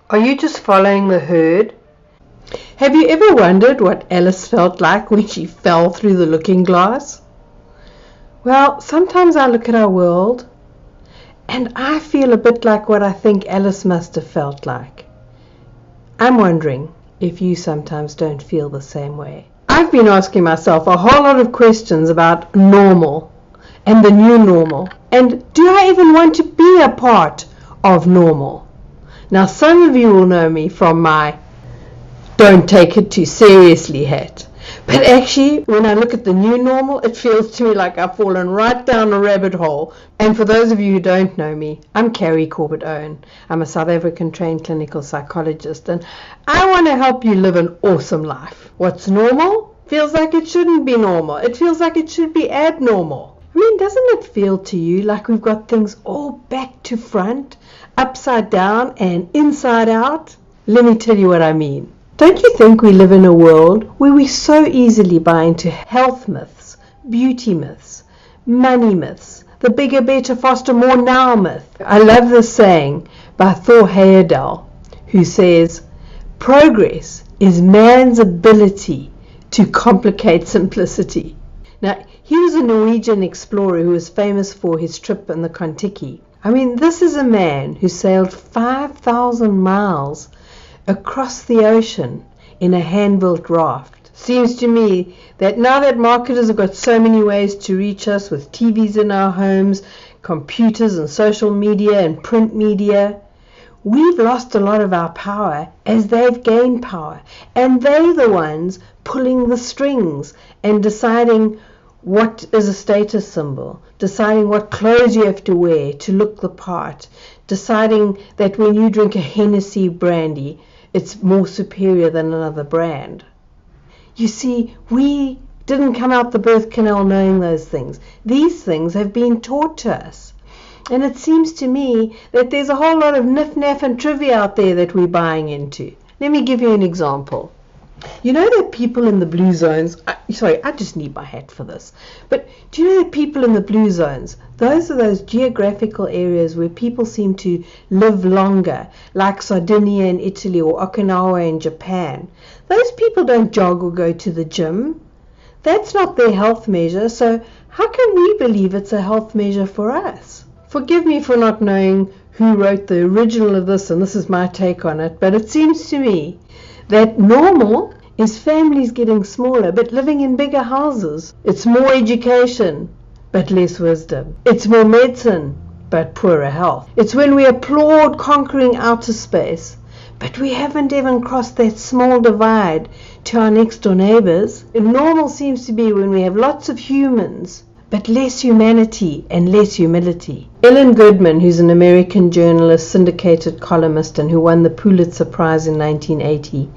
Are you just following the herd? Have you ever wondered what Alice felt like when she fell through the looking glass? Well, sometimes I look at our world and I feel a bit like what I think Alice must have felt like. I'm wondering if you sometimes don't feel the same way. I've been asking myself a whole lot of questions about normal and the new normal, and do I even want to be a part of normal? Now, some of you will know me from my don't take it too seriously hat. But actually, when I look at the new normal, it feels to me like I've fallen right down a rabbit hole. And for those of you who don't know me, I'm Corbet-Owen. I'm a South African trained clinical psychologist, and I want to help you live an awesome life. What's normal feels like it shouldn't be normal. It feels like it should be abnormal. I mean, doesn't it feel to you like we've got things all back to front, upside down and inside out? Let me tell you what I mean. Don't you think we live in a world where we so easily buy into health myths, beauty myths, money myths, the bigger, better, faster, more now myth? I love this saying by Thor Heyerdahl, who says, progress is man's ability to complicate simplicity. Now, he was a Norwegian explorer who was famous for his trip in the Kon-Tiki. I mean, this is a man who sailed 5,000 miles across the ocean in a hand-built raft. Seems to me that now that marketers have got so many ways to reach us with TVs in our homes, computers and social media and print media, we've lost a lot of our power as they've gained power. And they're the ones pulling the strings and deciding what is a status symbol, deciding what clothes you have to wear to look the part, deciding that when you drink a Hennessy brandy, it's more superior than another brand. You see, we didn't come out the birth canal knowing those things. These things have been taught to us. And it seems to me that there's a whole lot of nif-naf and trivia out there that we're buying into. Let me give you an example. You know that people in the blue zones, I just need my hat for this, but do you know that people in the blue zones, those are those geographical areas where people seem to live longer, like Sardinia in Italy or Okinawa in Japan. Those people don't jog or go to the gym. That's not their health measure, so how can we believe it's a health measure for us? Forgive me for not knowing who wrote the original of this, and this is my take on it, but it seems to me that normal is families getting smaller but living in bigger houses. It's more education but less wisdom. It's more medicine but poorer health. It's when we applaud conquering outer space but we haven't even crossed that small divide to our next door neighbors. And normal seems to be when we have lots of humans but less humanity and less humility. Ellen Goodman, who's an American journalist, syndicated columnist, and who won the Pulitzer Prize in 1980,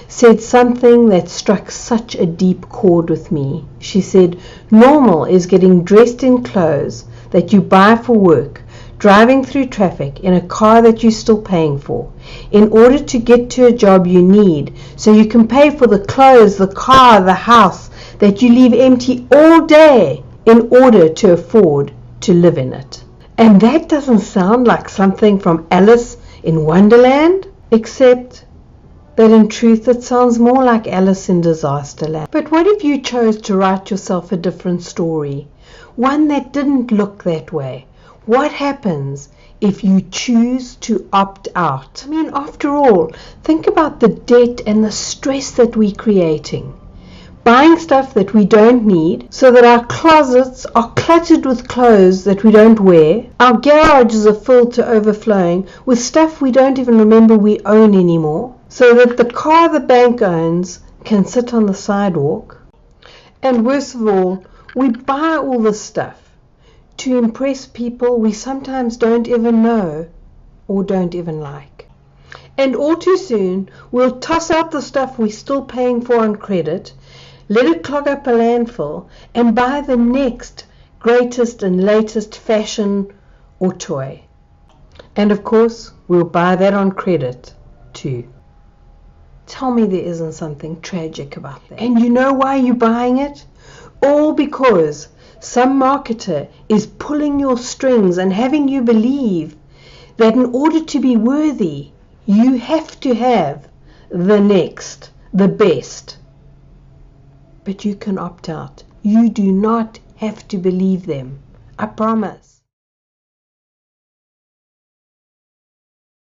said something that struck such a deep chord with me. She said, normal is getting dressed in clothes that you buy for work, driving through traffic in a car that you're still paying for, in order to get to a job you need, so you can pay for the clothes, the car, the house that you leave empty all day, in order to afford to live in it. And that doesn't sound like something from Alice in Wonderland, except that in truth it sounds more like Alice in Disasterland. But what if you chose to write yourself a different story, one that didn't look that way? What happens if you choose to opt out? I mean, after all, think about the debt and the stress that we're creating. Buying stuff that we don't need so that our closets are cluttered with clothes that we don't wear. Our garages are filled to overflowing with stuff we don't even remember we own anymore, so that the car the bank owns can sit on the sidewalk. And worst of all, we buy all this stuff to impress people we sometimes don't even know or don't even like. And all too soon, we'll toss out the stuff we're still paying for on credit, let it clog up a landfill, and buy the next greatest and latest fashion or toy. And of course, we'll buy that on credit too. Tell me there isn't something tragic about that. And you know why you're buying it? All because some marketer is pulling your strings and having you believe that in order to be worthy, You have to have the next, the best. But you can opt out. You do not have to believe them. I promise.